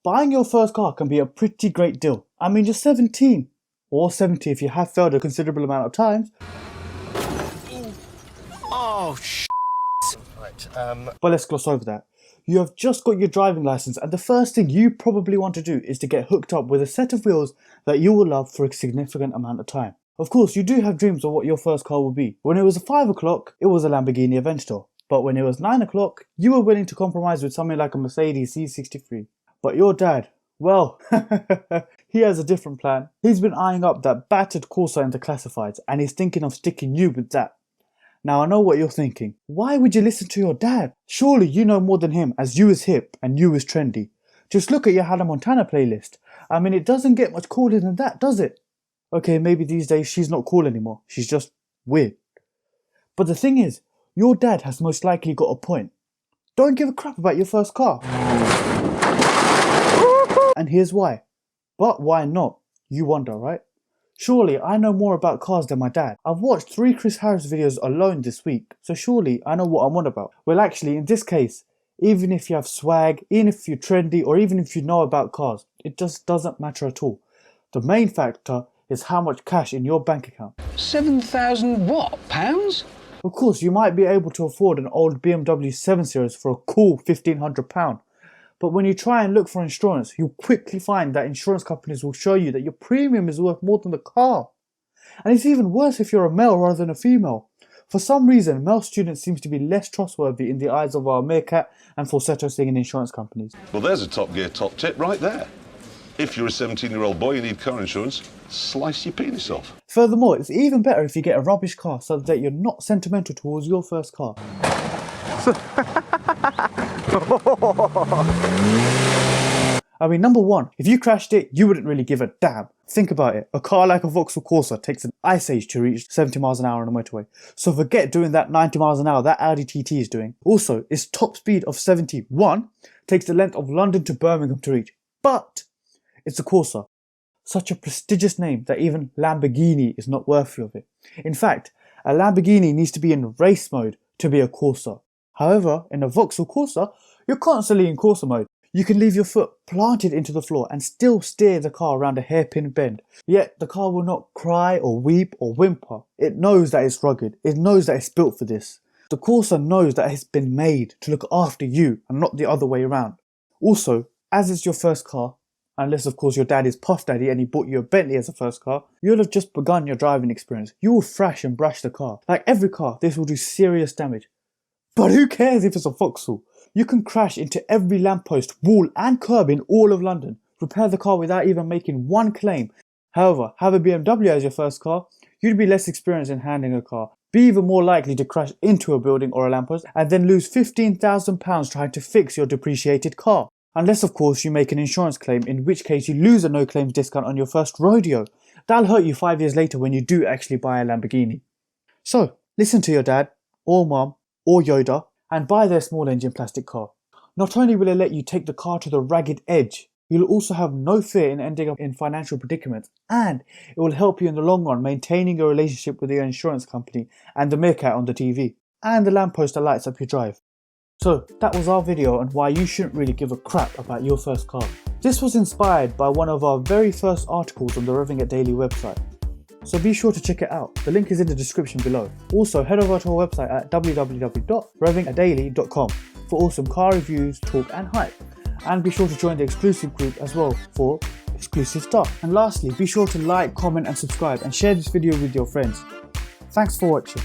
Buying your first car can be a pretty great deal. I mean, you're 17 or 70 if you have failed a considerable amount of times. Oh, shit. Right, but let's gloss over that. You have just got your driving license, and the first thing you probably want to do is to get hooked up with a set of wheels that you will love for a significant amount of time. Of course, you do have dreams of what your first car will be. When it was 5 o'clock, it was a Lamborghini Aventador. But when it was 9 o'clock, you were willing to compromise with something like a Mercedes C63. But your dad, well, he has a different plan. He's been eyeing up that battered Corsa into classifieds, and he's thinking of sticking you with that. Now I know what you're thinking. Why would you listen to your dad? Surely you know more than him, as you is hip and you is trendy. Just look at your Hannah Montana playlist. I mean, it doesn't get much cooler than that, does it? Okay, maybe these days she's not cool anymore. She's just weird. But the thing is, your dad has most likely got a point. Don't give a crap about your first car. And here's why. But why not? You wonder, right? Surely I know more about cars than my dad. I've watched 3 Chris Harris videos alone this week, so surely I know what I'm on about. Well, actually, in this case, even if you have swag, even if you're trendy, or even if you know about cars, it just doesn't matter at all. The main factor is how much cash in your bank account. 7,000 what? Pounds? Of course, you might be able to afford an old BMW 7 Series for a cool £1,500. But when you try and look for insurance, you'll quickly find that insurance companies will show you that your premium is worth more than the car. And it's even worse if you're a male rather than a female. For some reason, male students seem to be less trustworthy in the eyes of our meerkat and falsetto singing insurance companies. Well, there's a top gear top tip right there. If you're a 17-year-old boy and you need car insurance, slice your penis off. Furthermore, it's even better if you get a rubbish car so that you're not sentimental towards your first car. I mean, number one, if you crashed it, you wouldn't really give a damn. Think about it. A car like a Vauxhall Corsa takes an ice age to reach 70 miles an hour on a motorway. So forget doing that 90 miles an hour that Audi TT is doing. Also, its top speed of 71 takes the length of London to Birmingham to reach. But it's a Corsa. Such a prestigious name that even Lamborghini is not worthy of it. In fact, a Lamborghini needs to be in race mode to be a Corsa. However, in a Vauxhall Corsa, you're constantly in Corsa mode. You can leave your foot planted into the floor and still steer the car around a hairpin bend. Yet the car will not cry or weep or whimper. It knows that it's rugged. It knows that it's built for this. The Corsa knows that it's been made to look after you and not the other way around. Also, as it's your first car, unless of course your dad is Puff Daddy and he bought you a Bentley as a first car, you'll have just begun your driving experience. You will thrash and brash the car. Like every car, this will do serious damage. But who cares if it's a Vauxhall? You can crash into every lamppost, wall and curb in all of London. Repair the car without even making one claim. However, have a BMW as your first car, you'd be less experienced in handling a car, be even more likely to crash into a building or a lamppost, and then lose £15,000 trying to fix your depreciated car. Unless of course you make an insurance claim, in which case you lose a no claims discount on your first rodeo. That'll hurt you 5 years later when you do actually buy a Lamborghini. So, listen to your dad, or mum, or Yoda, and buy their small engine plastic car. Not only will it let you take the car to the ragged edge, you'll also have no fear in ending up in financial predicaments, and it will help you in the long run maintaining your relationship with your insurance company and the meerkat on the TV, and the lamppost that lights up your drive. So that was our video on why you shouldn't really give a crap about your first car. This was inspired by one of our very first articles on the Revving-It-Daily website. So be sure to check it out. The link is in the description below. Also head over to our website at www.revving-it-daily.com for awesome car reviews, talk and hype. And be sure to join the exclusive group as well for exclusive stuff. And lastly, be sure to like, comment and subscribe and share this video with your friends. Thanks for watching.